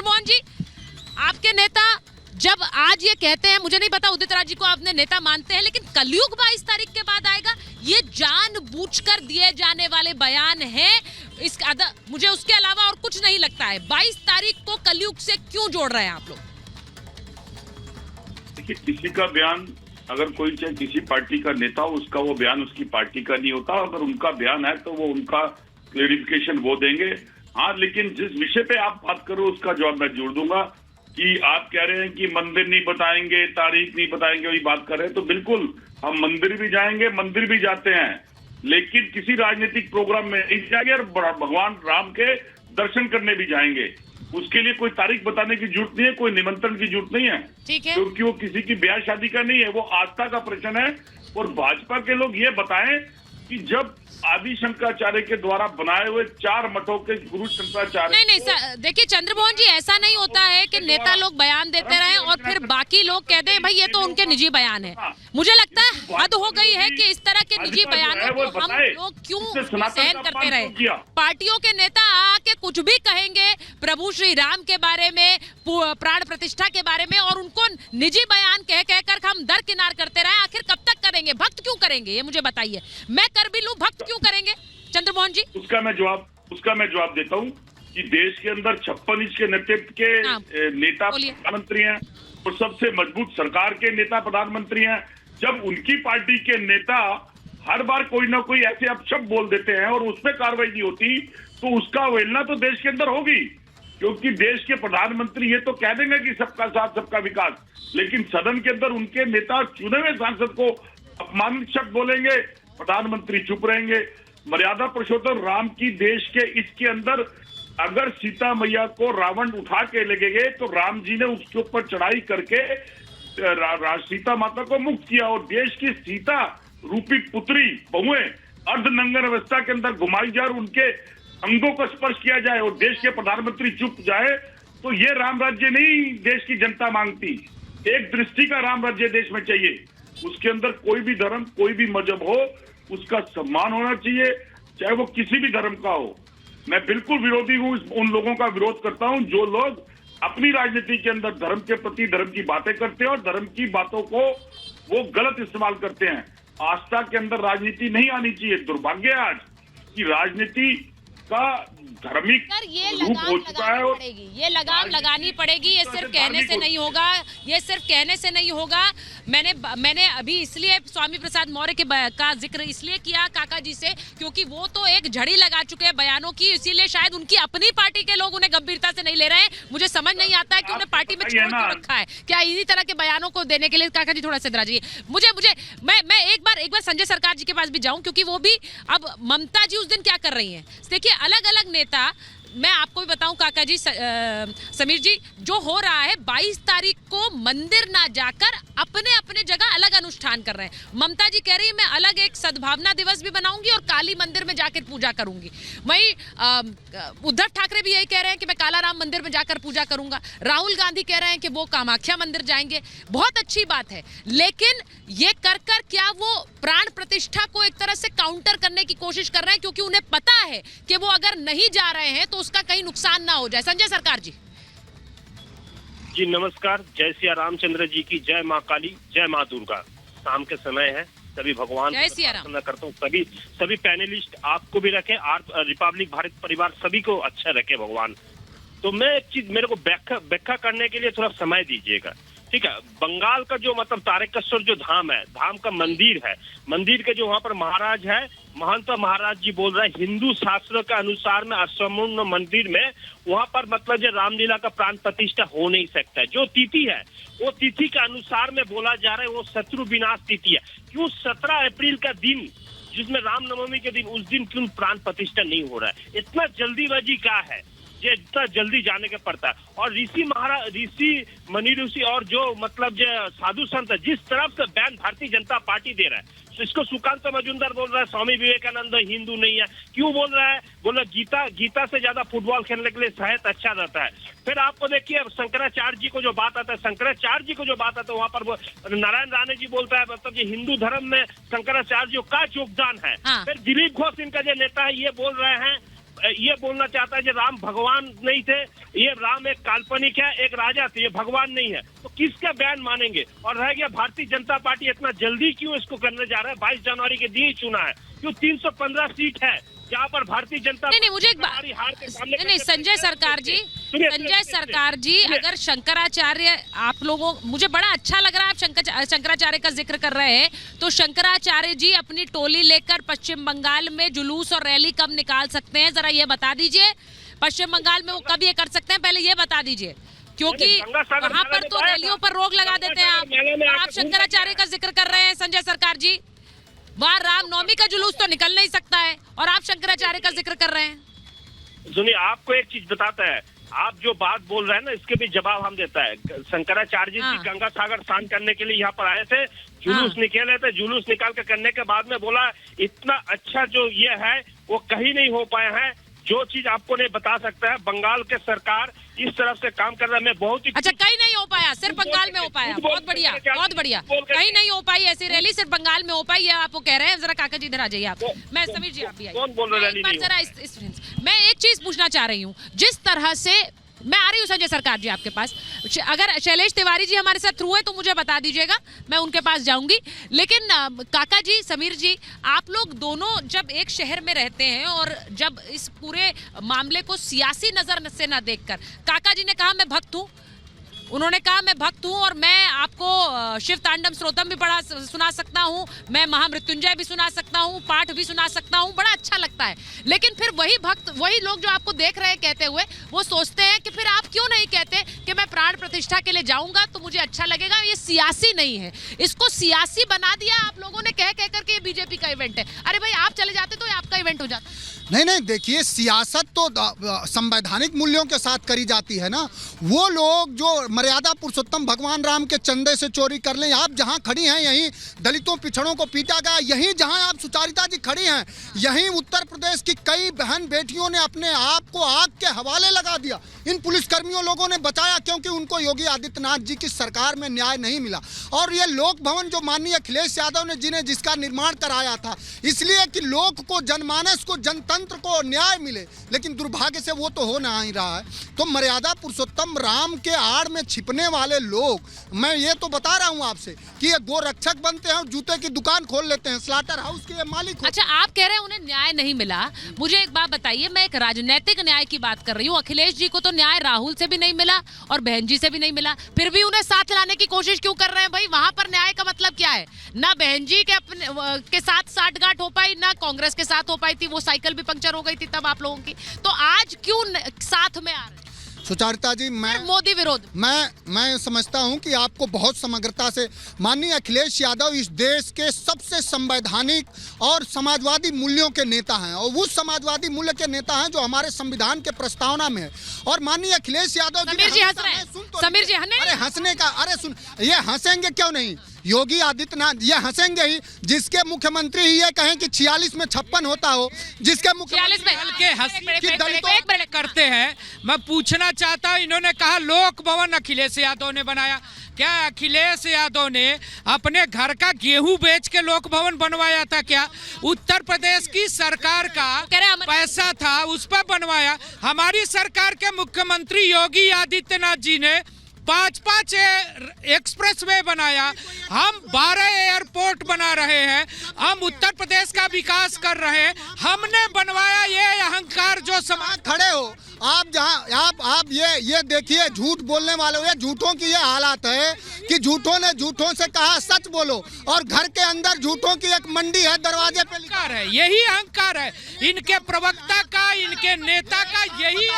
चंद्रमोहन जी, आपके नेता जब आज ये कहते हैं, मुझे नहीं पता उदित राज जी को आपने नेता मानते हैं, लेकिन कलयुग 22 तारीख के बाद आएगा, ये जानबूझकर दिए जाने वाले बयान है। मुझे उसके अलावा और कुछ नहीं लगता है। 22 तारीख को कलयुग से क्यों जोड़ रहे हैं आप लोग? देखिए, किसी का बयान, अगर कोई चाहे किसी पार्टी का नेता हो, उसका वो बयान उसकी पार्टी का नहीं होता। अगर उनका बयान है तो वो उनका क्लेरिफिकेशन वो देंगे। हाँ, लेकिन जिस विषय पे आप बात करो उसका जवाब मैं जोड़ दूंगा कि आप कह रहे हैं कि मंदिर नहीं बताएंगे, तारीख नहीं बताएंगे, वही बात कर रहे हैं। तो बिल्कुल हम मंदिर भी जाएंगे, मंदिर भी जाते हैं, लेकिन किसी राजनीतिक प्रोग्राम में नहीं जाएंगे और भगवान राम के दर्शन करने भी जाएंगे। उसके लिए कोई तारीख बताने की जरूरत नहीं है, कोई निमंत्रण की जरूरत नहीं है, ठीक है, क्योंकि वो किसी की ब्याह शादी का नहीं है, वो आस्था का प्रश्न है। और भाजपा के लोग ये बताएं कि जब आदि शंकराचार्य के द्वारा बनाए हुए 4 मठों के गुरु शंकराचार्य, नहीं, देखिए चंद्रमोहन जी, ऐसा नहीं होता है कि नेता लोग बयान देते रहे और फिर बाकी लोग कहते हैं भाई ये तो उनके निजी बयान है। मुझे लगता है हद हो गई है कि इस तरह के निजी बयानों को हम लोग क्यों सहन करते रहे। पार्टियों के नेता आके कुछ भी कहेंगे प्रभु श्री राम के बारे में, प्राण प्रतिष्ठा के बारे में, और उनको निजी बयान कह कहकर हम दरकिनार करते रहे। आखिर कब तक करेंगे? भक्त क्यों करेंगे, ये मुझे बताइए। मैं कर भी लूं, भक्त क्यों करेंगे चंद्रमोहन जी? उसका मैं जवाब देता हूँ कि देश के अंदर 56 इंच के नेतृत्व के नेता प्रधानमंत्री हैं और सबसे मजबूत सरकार के नेता प्रधानमंत्री हैं। जब उनकी पार्टी के नेता हर बार कोई ना कोई ऐसे अपशब्द बोल देते हैं और उसमें कार्रवाई नहीं होती, तो उसका अवहेलना तो देश के अंदर होगी। क्योंकि देश के प्रधानमंत्री ये तो कह देंगे कि सबका साथ सबका विकास, लेकिन सदन के अंदर उनके नेता चुने हुए सांसद को अपमानित शब्द बोलेंगे, प्रधानमंत्री चुप रहेंगे। मर्यादा पुरुषोत्तम राम की देश के इसके अंदर अगर सीता मैया को रावण उठा के ले गए तो राम जी ने उसके ऊपर चढ़ाई करके सीता माता को मुक्त किया, और देश की सीता रूपी पुत्री बहुएं अर्धनंगन अवस्था के अंदर घुमाई जाए और उनके अंगों को स्पर्श किया जाए और देश के प्रधानमंत्री चुप जाए, तो ये राम राज्य नहीं देश की जनता मांगती। एक दृष्टि का राम राज्य देश में चाहिए, उसके अंदर कोई भी धर्म, कोई भी मजहब हो, उसका सम्मान होना चाहिए, चाहे वो किसी भी धर्म का हो। मैं बिल्कुल विरोधी हूँ, उन लोगों का विरोध करता हूँ जो लोग अपनी राजनीति के अंदर धर्म के प्रति धर्म की बातें करते हैं और धर्म की बातों को वो गलत इस्तेमाल करते हैं। आस्था के अंदर राजनीति नहीं आनी चाहिए। दुर्भाग्य है आज की राजनीति का धार्मिक रूप हो चुका है और ये लगाम लगानी पड़ेगी। ये सिर्फ कहने से नहीं होगा, ये सिर्फ कहने से नहीं होगा। मैंने अभी इसलिए स्वामी प्रसाद मौर्य के का जिक्र इसलिए किया काका जी से, क्योंकि वो तो एक झड़ी लगा चुके हैं बयानों की, इसीलिए शायद उनकी अपनी पार्टी के लोग उन्हें गंभीरता से नहीं ले रहे हैं। मुझे समझ नहीं आता है कि उन्हें पार्टी में छोड़ क्यों रखा है। क्या इन्हीं तरह के बयानों को देने के लिए? काका जी थोड़ा सा इधर आ जाइए। मैं एक बार संजय सरकार जी के पास भी जाऊं, क्योंकि वो भी, अब ममता जी उस दिन क्या कर रही है, देखिए अलग अलग नेता, मैं आपको भी बताऊं काका जी, समीर जी, जो हो रहा है 22 तारीख को मंदिर ना जाकर अपने अपने जगह अलग अनुष्ठान कर रहे हैं। ममता जी कह रही है मैं अलग एक सद्भावना दिवस भी बनाऊंगी और काली मंदिर में जाकर पूजा करूंगी। वहीं उद्धव ठाकरे भी यही कह रहे हैं कि मैं काला राम मंदिर में जाकर पूजा करूंगा। राहुल गांधी कह रहे हैं कि वो कामाख्या मंदिर जाएंगे। बहुत अच्छी बात है, लेकिन ये कर क्या वो प्राण प्रतिष्ठा को एक तरह से काउंटर करने की कोशिश कर रहे हैं, क्योंकि उन्हें पता है कि वो अगर नहीं जा रहे हैं तो उसका कहीं नुकसान ना हो जाए। संजय सरकार जी। जी नमस्कार, जय श्री रामचंद्र जी की जय, माँ काली, जय माँ दुर्गा। शाम के समय है, सभी भगवान जय श्री राम प्रार्थना करता हूँ सभी पैनलिस्ट आपको भी रखे, रिपब्लिक भारत परिवार सभी को अच्छा रखे भगवान। तो मैं एक चीज, मेरे को व्याख्या करने के लिए थोड़ा समय दीजिएगा, ठीक है। बंगाल का जो मतलब तारकेश्वर जो धाम है, धाम का मंदिर है, मंदिर के जो वहाँ पर महाराज है, महंत महाराज जी बोल रहे हैं हिंदू शास्त्र के अनुसार में असमूर्ण मंदिर में वहाँ पर मतलब जो रामलीला का प्राण प्रतिष्ठा हो नहीं सकता है। जो तिथि है वो तिथि के अनुसार में बोला जा रहा है वो शत्रु विनाश तिथि है। क्यों 17 अप्रैल का दिन जिसमें रामनवमी के दिन, उस दिन क्यों प्राण प्रतिष्ठा नहीं हो रहा है? इतना जल्दीबाजी क्या है, ये इतना जल्दी जाने का पड़ता है। और ऋषि मनी ऋषि और जो मतलब जो साधु संत जिस तरफ से बैन भारतीय जनता पार्टी दे रहा है, तो इसको सुकांत मजूमदार बोल रहा है स्वामी विवेकानंद हिंदू नहीं है। क्यों बोल रहा है? बोला गीता से ज्यादा फुटबॉल खेलने के लिए सेहत अच्छा रहता है। फिर आपको देखिए शंकराचार्य जी को जो बात आता है, शंकराचार्य जी को जो बात आता है, वहाँ पर नारायण राणे जी बोलता है मतलब ये हिंदू धर्म में शंकराचार्य जी का योगदान है। हाँ। फिर दिलीप घोष इनका जो नेता है ये बोल रहे हैं ये बोलना चाहता है कि राम भगवान नहीं थे, ये राम एक काल्पनिक है, एक राजा थे, ये भगवान नहीं है, तो किसका बयान मानेंगे? और रह गया भारतीय जनता पार्टी इतना जल्दी क्यों इसको करने जा रहा है? 22 जनवरी के दिन ही चुना है, क्यों 315 सीट है जहाँ पर भारतीय जनता नहीं, मुझे एक बात नहीं, संजय सरकार जी, संजय सरकार जी, अगर शंकराचार्य आप लोगों, मुझे बड़ा अच्छा लग रहा है आप शंकराचार्य का जिक्र कर रहे हैं, तो शंकराचार्य जी अपनी टोली लेकर पश्चिम बंगाल में जुलूस और रैली कब निकाल सकते हैं, जरा ये बता दीजिए। पश्चिम बंगाल में वो कब ये कर सकते हैं, पहले ये बता दीजिए, क्योंकि वहां पर तो रैलियों पर रोक लगा देते हैं आप। और आप शंकराचार्य का जिक्र कर रहे हैं संजय सरकार जी, वहाँ रामनवमी का जुलूस तो निकल नहीं सकता है और आप शंकराचार्य का जिक्र कर रहे हैं। सुनिए, आपको एक चीज बताता है, आप जो बात बोल रहे हैं ना, इसके भी जवाब हम देता है। शंकराचार्य जी गंगा सागर स्नान करने के लिए यहाँ पर आए थे, जुलूस निकाले थे, जुलूस निकाल के करने के बाद में बोला इतना अच्छा जो ये है वो कहीं नहीं हो पाया है। जो चीज आपको नहीं बता सकता है, बंगाल के सरकार इस तरफ से काम कर रहा है, मैं बहुत ही अच्छा, कहीं नहीं हो पाया, सिर्फ बंगाल में हो पाया, बहुत बढ़िया, बहुत बढ़िया, कहीं नहीं हो पाई ऐसी रैली, सिर्फ बंगाल में हो पाई, ये आपको कह रहे हैं। जरा काका जी इधर आ जाइए आप, मैं समीर जी आप भी आइए। कौन बोल रहा है? जरा मैं एक चीज पूछना चाह रही हूँ, जिस तरह से मैं आ रही हूँ संजय सरकार जी आपके पास, अगर शैलेश तिवारी जी हमारे साथ थ्रू है तो मुझे बता दीजिएगा, मैं उनके पास जाऊंगी। लेकिन काका जी, समीर जी, आप लोग दोनों जब एक शहर में रहते हैं और जब इस पूरे मामले को सियासी नजर से ना देखकर, काका जी ने कहा मैं भक्त हूँ, उन्होंने कहा मैं भक्त हूँ और मैं आपको शिव तांडव स्तोत्रम भी पढ़ा सुना सकता हूँ, मैं महामृत्युंजय भी सुना सकता हूँ, पाठ भी सुना सकता हूँ, बड़ा अच्छा लगता है। लेकिन फिर वही भक्त, वही लोग जो आपको देख रहे हैं कहते हुए, वो सोचते हैं कि फिर आप क्यों नहीं कहते कि मैं प्राण प्रतिष्ठा के लिए जाऊंगा तो मुझे अच्छा लगेगा। ये सियासी नहीं है, इसको सियासी बना दिया आप लोगों ने कह करके ये बीजेपी का इवेंट है। अरे भाई, आप चले जाते तो आपका इवेंट हो जाता। नहीं, देखिए, सियासत तो संवैधानिक मूल्यों के साथ करी जाती है ना। वो लोग जो मर्यादा पुरुषोत्तम भगवान राम के चंदे से चोरी कर लें, आप जहां खड़ी हैं यहीं दलितों पिछड़ों को पीटा गया, यहीं जहां आप सुचारिता जी खड़ी हैं, यहीं उत्तर प्रदेश की कई बहन बेटियों ने अपने आप को आग के हवाले लगा दिया। इन पुलिसकर्मियों लोगों ने बचाया क्योंकि उनको योगी आदित्यनाथ जी की सरकार में न्याय नहीं मिला। और ये लोक भवन जो माननीय अखिलेश यादव ने जिसका निर्माण कराया था, इसलिए कि लोक को, जनमानस को, जनतंत्र को न्याय मिले, लेकिन दुर्भाग्य से वो तो हो नहीं रहा है। तो मर्यादा पुरुषोत्तम राम के आड़ में छिपने वाले लोग, मैं ये तो बता रहा हूँ आपसे कि ये गोरक्षक बनते हैं, जूते की दुकान खोल लेते हैं, स्लाटर हाउस के मालिक। अच्छा, आप कह रहे हैं उन्हें न्याय नहीं मिला, मुझे एक बात बताइए, मैं एक राजनीतिक न्याय की बात कर रही हूँ। अखिलेश जी को तो न्याय राहुल से भी नहीं मिला और बहन जी से भी नहीं मिला, फिर भी उन्हें साथ लाने की कोशिश क्यों कर रहे हैं भाई? वहां पर न्याय का मतलब क्या है? ना बहन जी के साथ साठगांठ हो पाई, ना कांग्रेस के साथ हो पाई थी, वो साइकिल भी पंक्चर हो गई थी तब आप लोगों की, तो आज क्यों साथ में आ रहे हैं? सुचारिता जी, मोदी विरोध, मैं समझता हूं कि आपको बहुत समग्रता से, माननीय अखिलेश यादव इस देश के सबसे संवैधानिक और समाजवादी मूल्यों के नेता हैं, और उस समाजवादी मूल्य के नेता हैं जो हमारे संविधान के प्रस्तावना में है। और माननीय अखिलेश यादव समीर जी हंस रहे हैं, समीर जी, अरे हंसने का, अरे सुन, ये हंसेंगे क्यों नहीं? योगी आदित्यनाथ ये हंसेंगे ही, जिसके मुख्यमंत्री ही ये कहें कि 46 में 56 होता हो, जिसके मुख्यमंत्री करते हैं। मैं पूछना चाहता हूँ, इन्होंने कहा लोक भवन अखिलेश यादव ने बनाया, क्या अखिलेश यादव ने अपने घर का गेहूं बेच के लोक भवन बनवाया था क्या? उत्तर प्रदेश की सरकार का पैसा था, उस पर बनवाया। हमारी सरकार के मुख्यमंत्री योगी आदित्यनाथ जी ने 5 एक्सप्रेस वे बनाया, हम 12 एयरपोर्ट बना रहे हैं, हम उत्तर प्रदेश का विकास कर रहे हैं, हमने बनवाया। ये अहंकार जो समाज खड़े हो आप, जहां आप ये देखिए, झूठ बोलने वाले, ये झूठों की ये हालत है कि झूठों ने झूठों से कहा सच बोलो, और घर के अंदर झूठों की एक मंडी है, दरवाजे पे लिखा है। यही अहंकार है इनके प्रवक्ता का, इनके नेता का, यही